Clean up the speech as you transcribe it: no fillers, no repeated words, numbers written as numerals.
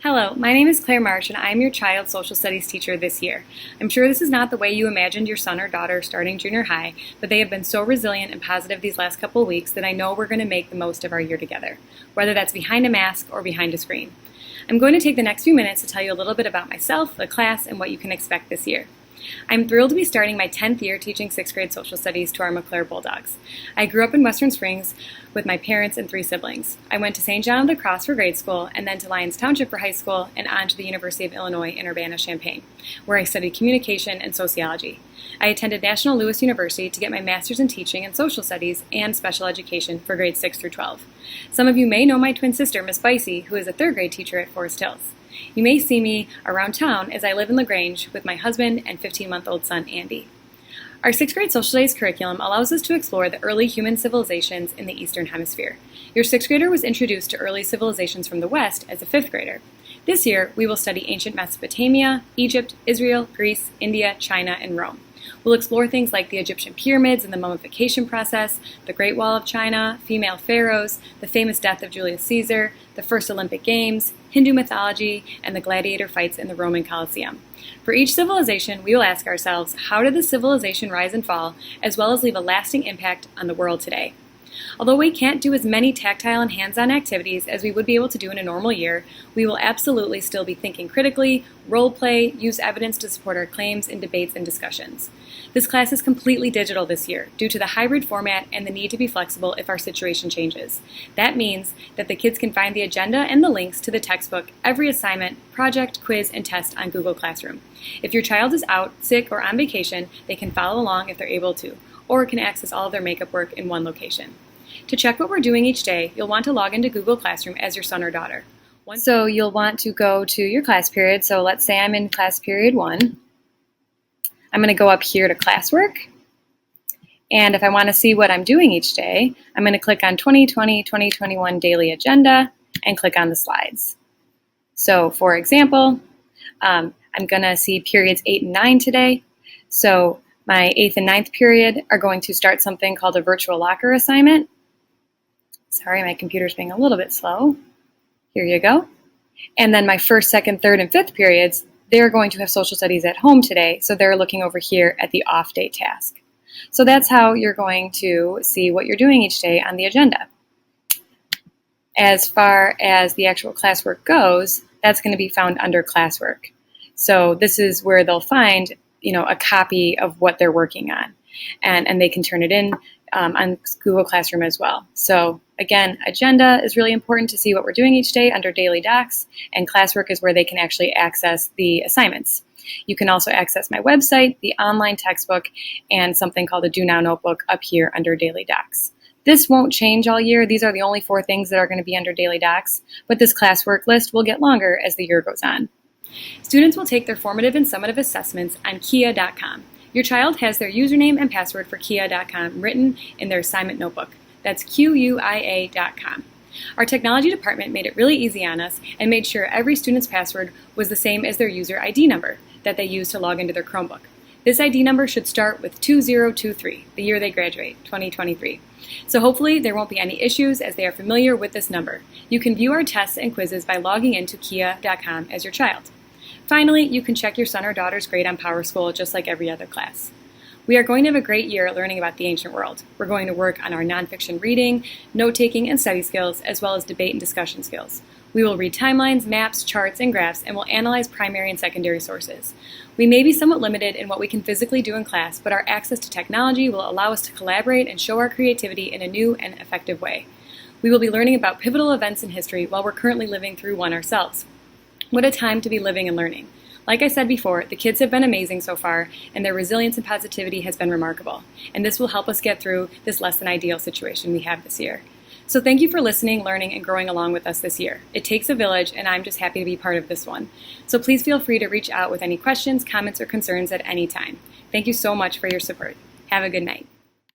Hello, my name is Claire Marsh and I am your child's social studies teacher this year. I'm sure this is not the way you imagined your son or daughter starting junior high, but they have been so resilient and positive these last couple of weeks that I know we're going to make the most of our year together, whether that's behind a mask or behind a screen. I'm going to take the next few minutes to tell you a little bit about myself, the class, and what you can expect this year. I'm thrilled to be starting my 10th year teaching 6th grade social studies to our McClure Bulldogs. I grew up in Western Springs with my parents and 3 siblings. I went to St. John of the Cross for grade school and then to Lyons Township for high school and on to the University of Illinois in Urbana-Champaign, where I studied communication and sociology. I attended National Louis University to get my master's in teaching and social studies and special education for grades 6 through 12. Some of you may know my twin sister, Miss Bicey, who is a 3rd grade teacher at Forest Hills. You may see me around town as I live in LaGrange with my husband and 15-month-old son, Andy. Our 6th grade social studies curriculum allows us to explore the early human civilizations in the Eastern Hemisphere. Your 6th grader was introduced to early civilizations from the West as a 5th grader. This year, we will study ancient Mesopotamia, Egypt, Israel, Greece, India, China, and Rome. We'll explore things like the Egyptian pyramids and the mummification process, the Great Wall of China, female pharaohs, the famous death of Julius Caesar, the first Olympic Games, Hindu mythology, and the gladiator fights in the Roman Colosseum. For each civilization, we will ask ourselves, how did this civilization rise and fall, as well as leave a lasting impact on the world today? Although we can't do as many tactile and hands-on activities as we would be able to do in a normal year, we will absolutely still be thinking critically, role play, use evidence to support our claims in debates and discussions. This class is completely digital this year due to the hybrid format and the need to be flexible if our situation changes. That means that the kids can find the agenda and the links to the textbook, every assignment, project, quiz, and test on Google Classroom. If your child is out, sick, or on vacation, they can follow along if they're able to, or can access all of their makeup work in one location. To check what we're doing each day, you'll want to log into Google Classroom as your son or daughter. So you'll want to go to your class period. So let's say I'm in class period 1. I'm going to go up here to classwork. And if I want to see what I'm doing each day, I'm going to click on 2020-2021 daily agenda and click on the slides. So for example, I'm going to see periods 8 and 9 today. So my 8th and 9th period are going to start something called a virtual locker assignment. Sorry, my computer's being a little bit slow. Here you go. And then my 1st, 2nd, 3rd, and 5th periods, they're going to have social studies at home today, so they're looking over here at the off day task. So that's how you're going to see what you're doing each day on the agenda. As far as the actual classwork goes, that's going to be found under classwork. So this is where they'll find a copy of what they're working on, and they can turn it in on Google Classroom as well. So again, agenda is really important to see what we're doing each day under daily docs, and classwork is where they can actually access the assignments. You can also access my website, the online textbook, and something called a Do Now notebook up here under daily docs. This won't change all year. These are the only 4 things that are going to be under daily docs, but this classwork list will get longer as the year goes on. Students will take their formative and summative assessments on Kia.com. Your child has their username and password for Kia.com written in their assignment notebook. That's QUIA.com. Our technology department made it really easy on us and made sure every student's password was the same as their user ID number that they use to log into their Chromebook. This ID number should start with 2023, the year they graduate, 2023. So hopefully there won't be any issues as they are familiar with this number. You can view our tests and quizzes by logging into Kia.com as your child. Finally, you can check your son or daughter's grade on PowerSchool just like every other class. We are going to have a great year learning about the ancient world. We're going to work on our nonfiction reading, note-taking, and study skills, as well as debate and discussion skills. We will read timelines, maps, charts, and graphs, and will analyze primary and secondary sources. We may be somewhat limited in what we can physically do in class, but our access to technology will allow us to collaborate and show our creativity in a new and effective way. We will be learning about pivotal events in history while we're currently living through one ourselves. What a time to be living and learning. Like I said before, the kids have been amazing so far, and their resilience and positivity has been remarkable. And this will help us get through this less than ideal situation we have this year. So thank you for listening, learning, and growing along with us this year. It takes a village, and I'm just happy to be part of this one. So please feel free to reach out with any questions, comments, or concerns at any time. Thank you so much for your support. Have a good night.